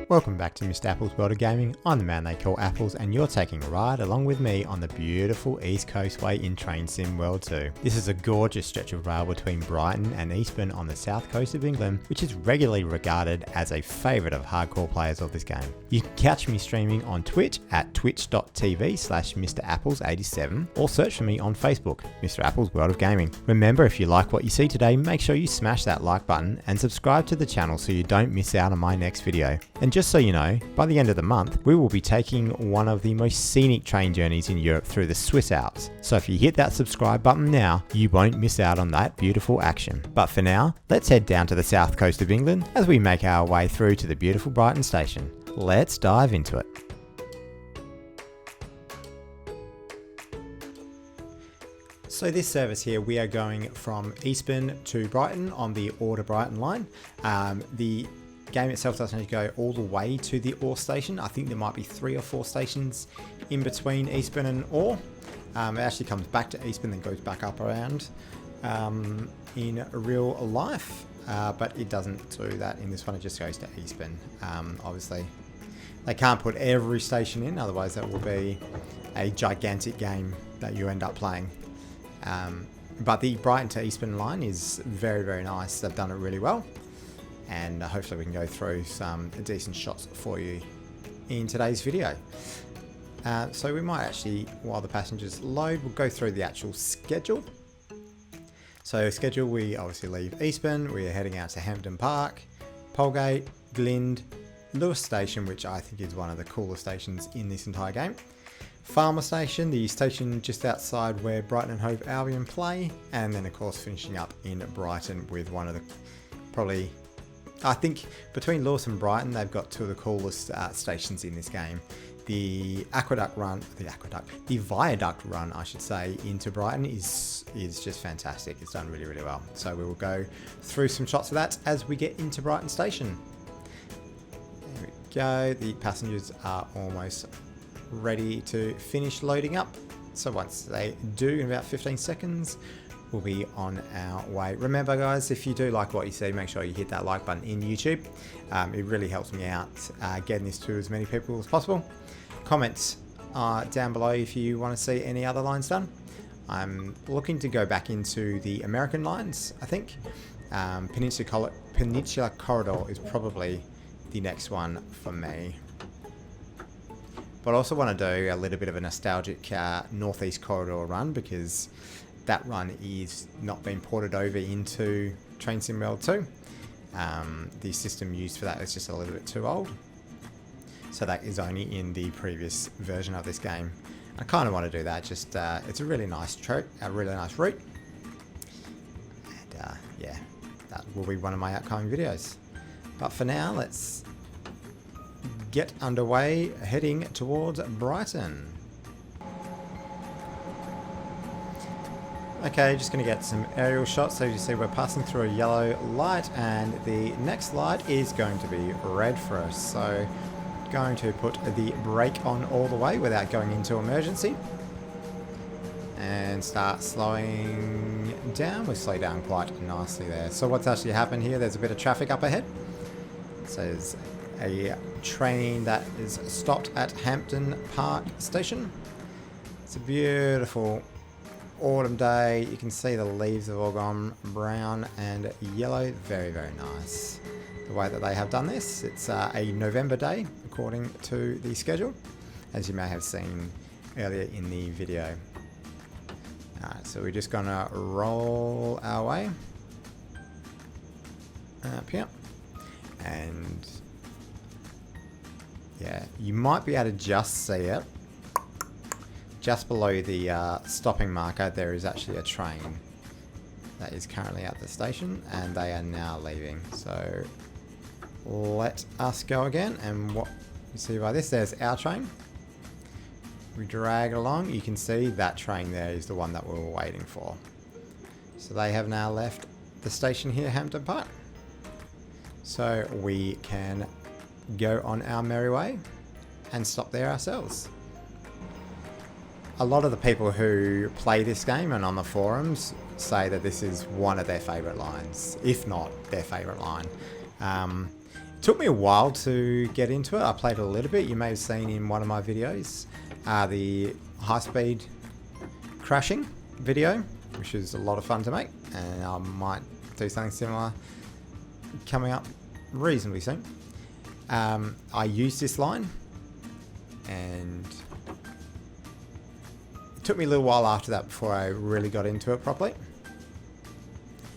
Welcome back to Mr. Apple's World of Gaming. I'm the man they call Apples, and you're taking a ride along with me on the beautiful East Coastway in Train Sim World 2. This is a gorgeous stretch of rail between Brighton and Eastbourne on the south coast of England, which is regularly regarded as a favourite of hardcore players of this game. You can catch me streaming on Twitch at twitch.tv/MrApples87 or search for me on Facebook, Mr. Apple's World of Gaming. Remember, if you like what you see today, make sure you smash that like button and subscribe to the channel so you don't miss out on my next video. And just so you know, by the end of the month, we will be taking one of the most scenic train journeys in Europe through the Swiss Alps. So if you hit that subscribe button now, you won't miss out on that beautiful action. But for now, let's head down to the south coast of England as we make our way through to the beautiful Brighton station. Let's dive into it. So this service here, we are going from Eastbourne to Brighton on the Orr to Brighton line. The game itself doesn't go all the way to the Orr station. I think there might be 3 or 4 stations in between Eastbourne and Orr. It actually comes back to Eastbourne and goes back up around in real life, but it doesn't do that in this one. It just goes to Eastbourne. Obviously, they can't put every station in, otherwise that will be a gigantic game that you end up playing. But the Brighton to Eastbourne line is very, very nice. They've done it really well. And hopefully we can go through some decent shots for you in today's video. So we might actually, while the passengers load, we'll go through the actual schedule. So schedule, we obviously leave Eastbourne, we are heading out to Hampden Park, Polegate, Glynde, Lewes station, which I think is one of the coolest stations in this entire game. Falmer station, the station just outside where Brighton and Hove Albion play, and then of course finishing up in Brighton with one of the probably, I think between Lewes and Brighton, they've got 2 of the coolest stations in this game. The viaduct run, I should say, into Brighton is just fantastic. It's done really, really well. So we will go through some shots of that as we get into Brighton station. There we go. The passengers are almost ready to finish loading up. So once they do, in about 15 seconds, we'll be on our way. Remember guys, if you do like what you see, make sure you hit that like button in YouTube. It really helps me out getting this to as many people as possible. Comments down below if you want to see any other lines done. I'm looking to go back into the American lines, I think. Peninsula Corridor is probably the next one for me. But I also want to do a little bit of a nostalgic Northeast Corridor run, because that run is not being ported over into Train Sim World 2. The system used for that is just a little bit too old. So that is only in the previous version of this game. I kind of want to do that, just it's a really nice route. And yeah, that will be one of my upcoming videos. But for now, let's get underway, heading towards Brighton. Okay, just going to get some aerial shots. So you see we're passing through a yellow light, and the next light is going to be red for us. So going to put the brake on all the way without going into emergency. And start slowing down. We slow down quite nicely there. So what's actually happened here, there's a bit of traffic up ahead. So there's a train that is stopped at Hampden Park station. It's a beautiful autumn day. You can see the leaves have all gone brown and yellow. Very, very nice the way that they have done this. It's a November day according to the schedule, as you may have seen earlier in the video. Alright, so we're just gonna roll our way up here, and yeah, you might be able to just see it. Just below the stopping marker, there is actually a train that is currently at the station, and they are now leaving. So let us go again, and what you see by this, there's our train. We drag it along. You can see that train there is the one that we were waiting for. So they have now left the station here, Hampden Park. So we can go on our merry way and stop there ourselves. A lot of the people who play this game and on the forums say that this is one of their favourite lines, if not their favourite line. Took me a while to get into it. I played a little bit. You may have seen in one of my videos the high-speed crashing video, which is a lot of fun to make, and I might do something similar coming up reasonably soon. I used this line, and it took me a little while after that before I really got into it properly.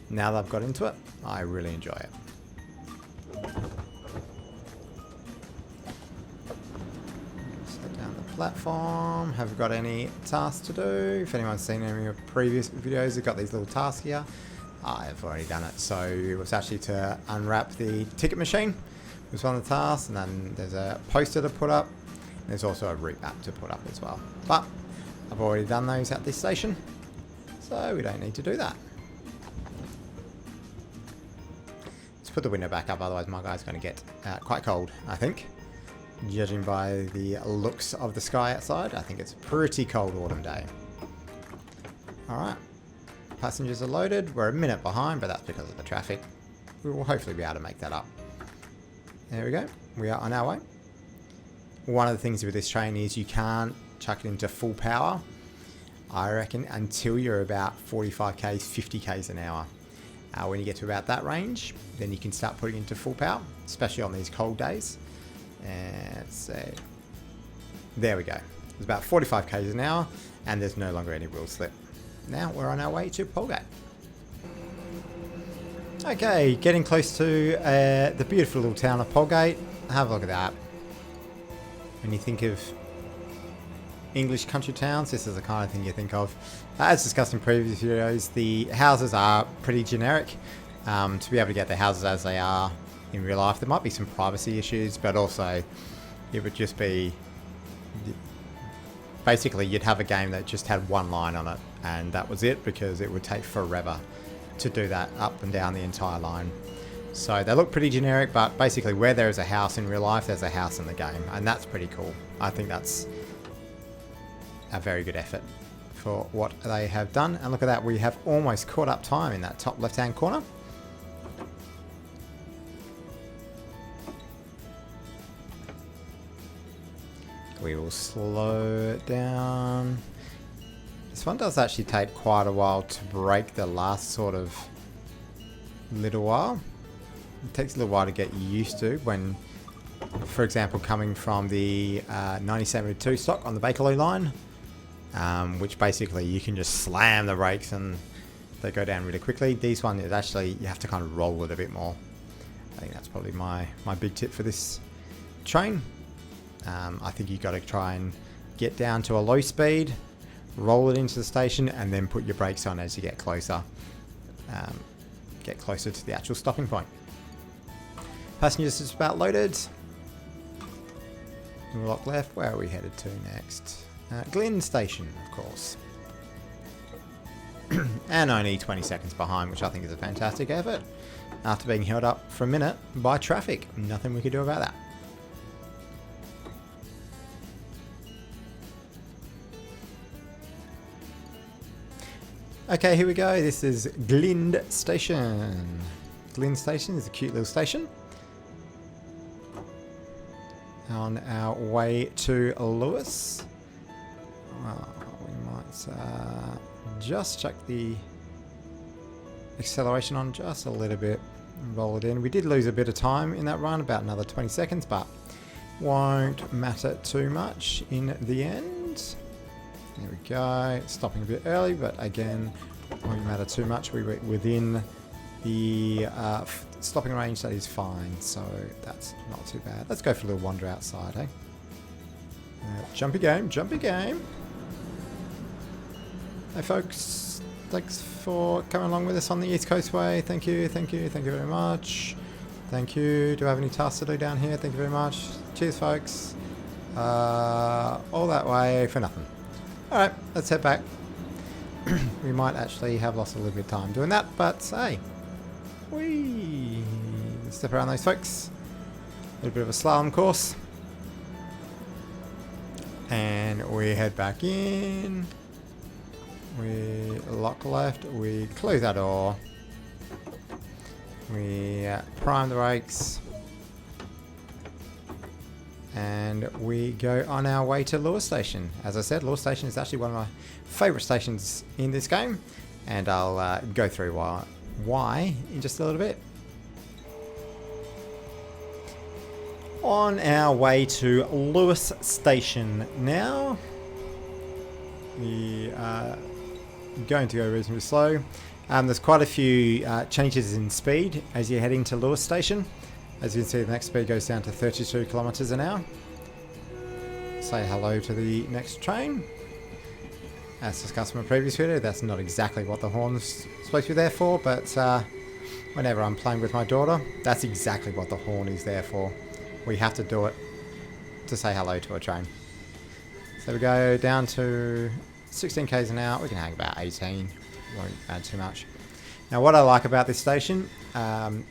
Now that I've got into it, I really enjoy it. Set down the platform. Have got any tasks to do? If anyone's seen any of previous videos, I've got these little tasks here. I've already done it. So it was actually to unwrap the ticket machine. It was one of the tasks, and then there's a poster to put up. There's also a route map to put up as well. But I've already done those at this station, so we don't need to do that. Let's put the window back up, otherwise my guy's going to get quite cold, I think. Judging by the looks of the sky outside, I think it's a pretty cold autumn day. Alright, passengers are loaded. We're a minute behind, but that's because of the traffic. We will hopefully be able to make that up. There we go. We are on our way. One of the things with this train is you can't chuck it into full power, I reckon, until you're about 45 k's, 50 k's an hour. When you get to about that range, then you can start putting it into full power, especially on these cold days. And say, there we go. It's about 45 k's an hour, and there's no longer any wheel slip. Now we're on our way to Polegate. Okay, getting close to the beautiful little town of Polegate. Have a look at that. When you think of English country towns, this is the kind of thing you think of. As discussed in previous videos, the houses are pretty generic. To be able to get the houses as they are in real life, there might be some privacy issues, but also it would just be... Basically, you'd have a game that just had one line on it, and that was it, because it would take forever to do that up and down the entire line. So they look pretty generic, but basically where there is a house in real life, there's a house in the game, and that's pretty cool. I think that's a very good effort for what they have done. And look at that, we have almost caught up time in that top left hand corner. We will slow it down. This one does actually take quite a while to break the last sort of little while. It takes a little while to get used to when, for example, coming from the 97-2 stock on the Bakerloo line, which basically you can just slam the brakes and they go down really quickly. These ones is actually, you have to kind of roll it a bit more. I think that's probably my big tip for this train. I think you've got to try and get down to a low speed, roll it into the station, and then put your brakes on as you get closer. Get closer to the actual stopping point. Passengers just about loaded. Lock left. Where are we headed to next? Glynde station, of course. And only 20 seconds behind, which I think is a fantastic effort. After being held up for a minute by traffic. Nothing we could do about that. Okay, here we go. This is Glynde station. Glynde station is a cute little station. On our way to Lewes. We might just check the acceleration on just a little bit and roll it in. We did lose a bit of time in that run, about another 20 seconds, but won't matter too much in the end. There we go. Stopping a bit early, but again, won't matter too much. We were within the stopping range, that is fine, so that's not too bad. Let's go for a little wander outside, eh? Jumpy game, jumpy game. Hey folks, thanks for coming along with us on the East Coastway. Thank you, thank you, thank you very much. Thank you. Do I have any tasks to do down here? Thank you very much. Cheers folks. All that way for nothing. Alright, let's head back. We might actually have lost a little bit of time doing that, but hey. Whee! Step around those folks. A little bit of a slalom course. And we head back in. We lock left. We close our door. We prime the brakes. and we go on our way to Lewes Station. As I said, Lewes Station is actually one of my favourite stations in this game, and I'll go through why in just a little bit. On our way to Lewes Station now. We are going to go reasonably slow. There's quite a few changes in speed as you're heading to Lewes Station. As you can see, the next speed goes down to 32 kilometers an hour. Say hello to the next train. As discussed in my previous video, that's not exactly what the horn's supposed to be there for, but whenever I'm playing with my daughter, that's exactly what the horn is there for. We have to do it to say hello to a train. So we go down to 16 k's an hour. We can hang about 18. Won't add too much. Now, what I like about this station, and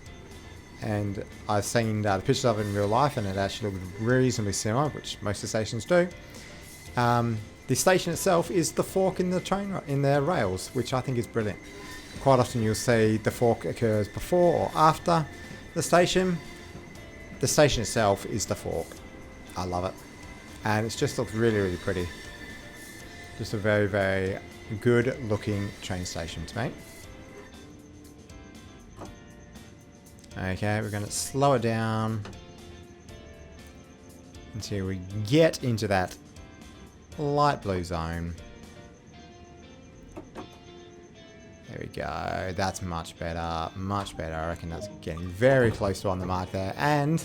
I've seen the pictures of it in real life, and it actually looks reasonably similar, which most of the stations do. The station itself is the fork in the train in their rails, which I think is brilliant. Quite often you'll see the fork occurs before or after the station. The station itself is the fork. I love it, and it just looks really, really pretty. Just a very, very good looking train station to me. Okay, we're going to slow it down until we get into that light blue zone. There we go. That's much better. Much better. I reckon that's getting very close to on the mark there. And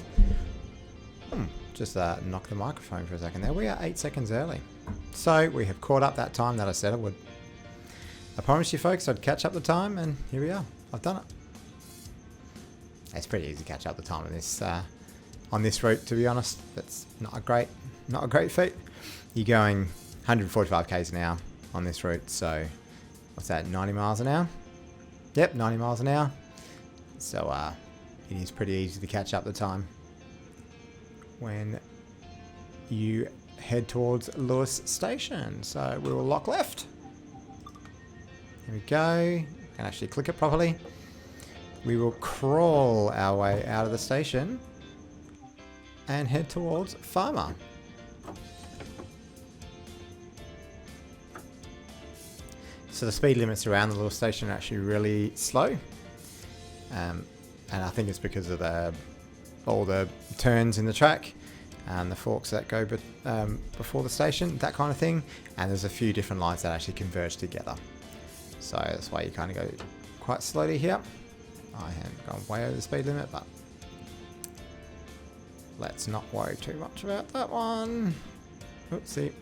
just knock the microphone for a second there. We are 8 seconds early. So we have caught up that time that I said I would. I promised you folks I'd catch up the time, and here we are. I've done it. It's pretty easy to catch up the time on this route, to be honest. That's not a great feat. You're going 145 k's an hour on this route, so what's that, 90 miles an hour? Yep, 90 miles an hour. So it is pretty easy to catch up the time when you head towards Lewes Station. So we will lock left. Here we go. Can actually click it properly. We will crawl our way out of the station and head towards Falmer. So the speed limits around the little station are actually really slow, and I think it's because of all the turns in the track and the forks that go before the station, that kind of thing. And there's a few different lines that actually converge together, so that's why you kind of go quite slowly here. I haven't gone way over the speed limit, but let's not worry too much about that one. Oopsie.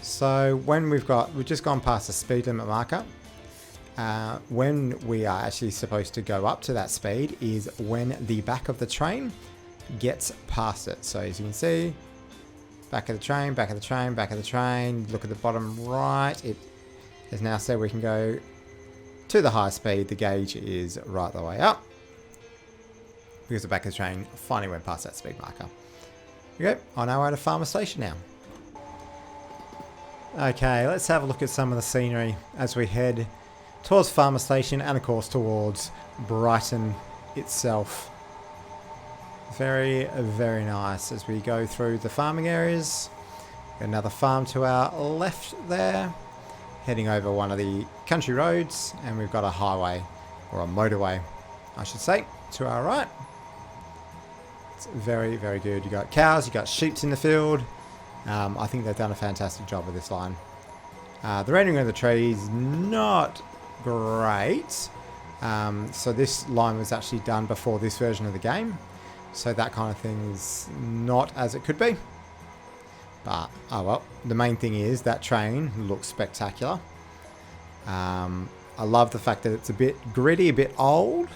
So when we've just gone past the speed limit marker, when we are actually supposed to go up to that speed is when the back of the train gets past it. So as you can see, back of the train, back of the train, back of the train. Look at the bottom right. It has now said we can go to the high speed. The gauge is right the way up because the back of the train finally went past that speed marker. Okay, on our way to Falmer Station now. Okay, let's have a look at some of the scenery as we head towards Falmer Station and of course towards Brighton itself. Very, very nice as we go through the farming areas. Got another farm to our left there, heading over one of the country roads, and we've got a highway, or a motorway I should say, to our right. It's very, very good. You got cows, you got sheep in the field. I think they've done a fantastic job with this line. The rendering of the trees, not great. So this line was actually done before this version of the game. So that kind of thing is not as it could be. But, oh well, the main thing is that train looks spectacular. I love the fact that it's a bit gritty, a bit old.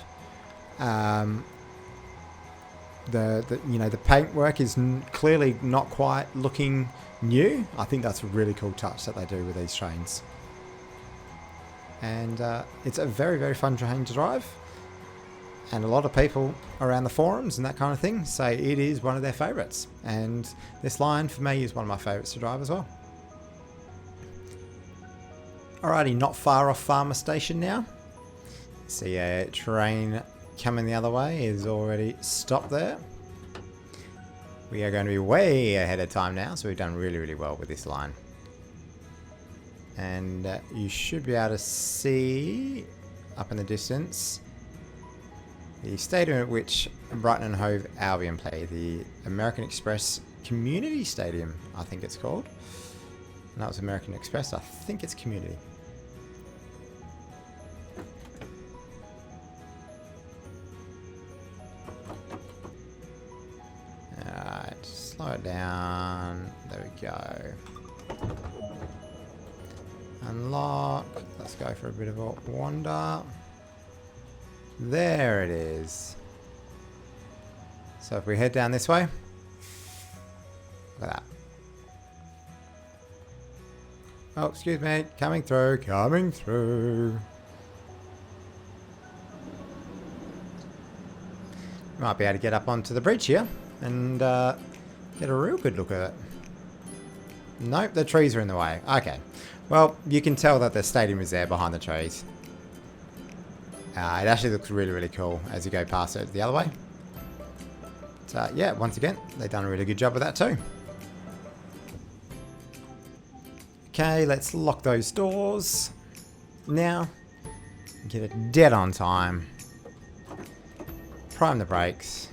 The paintwork is clearly not quite looking new. I think that's a really cool touch that they do with these trains. And it's a very, very fun train to drive. And a lot of people around the forums and that kind of thing say it is one of their favourites. And this line for me is one of my favourites to drive as well. Alrighty, not far off Falmer Station now. See a train coming the other way is already stopped there. we are going to be way ahead of time now, so we've done really, really well with this line. And you should be able to see up in the distance the stadium at which Brighton and Hove Albion play, the American Express Community Stadium, I think it's called. No, it's American Express. I think it's Community. Alright, slow it down. There we go. Unlock. Let's go for a bit of a wander. There it is. So if we head down this way, look at that. Oh, excuse me. Coming through. Coming through. Might be able to get up onto the bridge here and get a real good look at it. Nope, the trees are in the way. Okay. Well, you can tell that the stadium is there behind the trees. It actually looks really, really cool as you go past it the other way. So, yeah, once again, they've done a really good job with that too. Okay, let's lock those doors. Now, get it dead on time. Prime the brakes.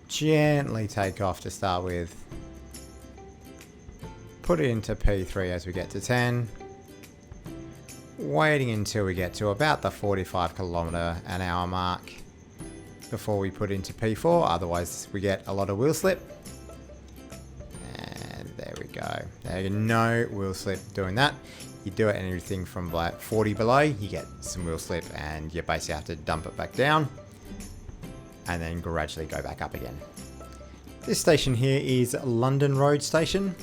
Gently take off to start with. Put it into P3 as we get to 10. Waiting until we get to about the 45km/h mark before we put into P4, otherwise we get a lot of wheel slip. And there we go. There you go. No wheel slip doing that. You do it anything from like 40 below, you get some wheel slip and you basically have to dump it back down and then gradually go back up again. This station here is London Road Station.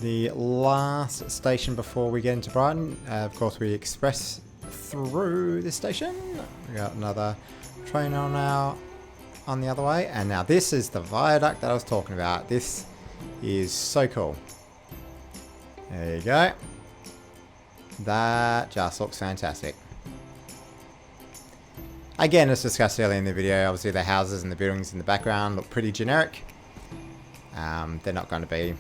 The last station before we get into Brighton. Of course, we express through this station. We got another train on the other way. And now this is the viaduct that I was talking about. This is so cool. There you go. That just looks fantastic. Again, as discussed earlier in the video, obviously the houses and the buildings in the background look pretty generic. They're not going to be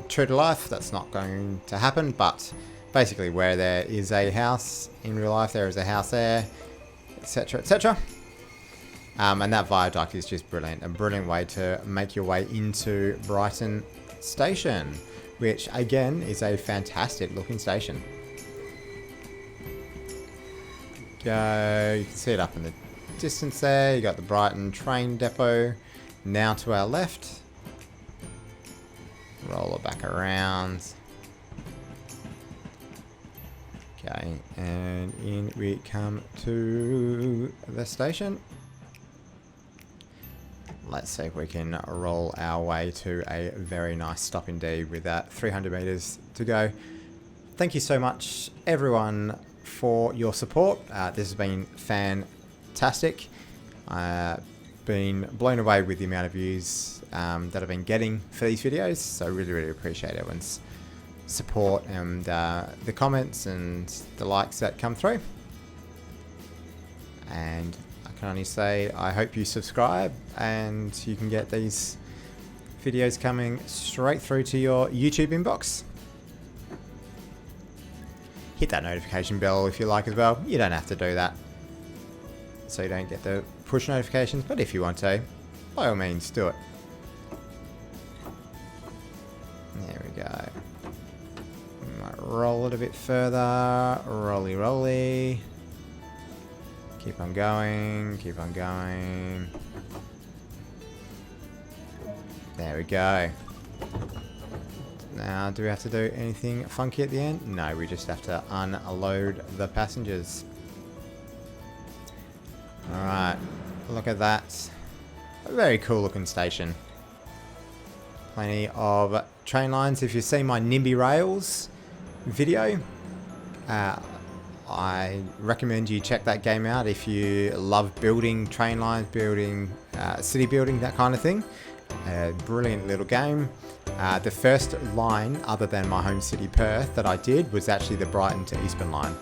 true to life. That's not going to happen, but basically where there is a house in real life, there is a house there, etc, etc. And that viaduct is just brilliant. A brilliant way to make your way into Brighton Station, which again is a fantastic looking station. Go, you can see it up in the distance there. You got the Brighton train depot now to our left. Roll it back around. Okay, and in we come to the station. Let's see if we can roll our way to a very nice stop indeed with that 300 meters to go. Thank you so much, everyone, for your support. This has been fantastic. Been blown away with the amount of views that I've been getting for these videos, so really, really appreciate everyone's support and the comments and the likes that come through. And I can only say I hope you subscribe and you can get these videos coming straight through to your YouTube inbox. Hit that notification bell if you like as well. You don't have to do that, so you don't get the push notifications, but if you want to, by all means do it. There we go. Might roll it a bit further. Rolly rolly. Keep on going, keep on going. There we go. Now, do we have to do anything funky at the end? No, we just have to unload the passengers. Alright, look at that. A very cool looking station. Plenty of train lines. If you see my NIMBY Rails video, I recommend you check that game out if you love building train lines, building city building, that kind of thing. Brilliant little game. The first line, other than my home city Perth, that I did was actually the Brighton to Eastbourne line.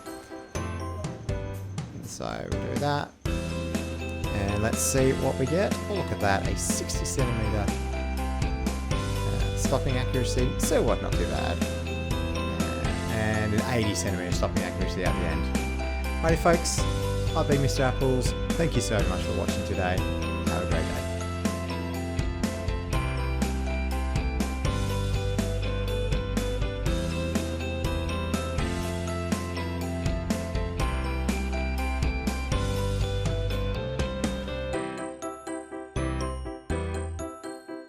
So we'll do that. And let's see what we get. Oh, look at that, a 60 centimetre stopping accuracy. So what, not too bad. And an 80 centimetre stopping accuracy at the end. Alrighty folks, I've been Mr. Apples. Thank you so much for watching today.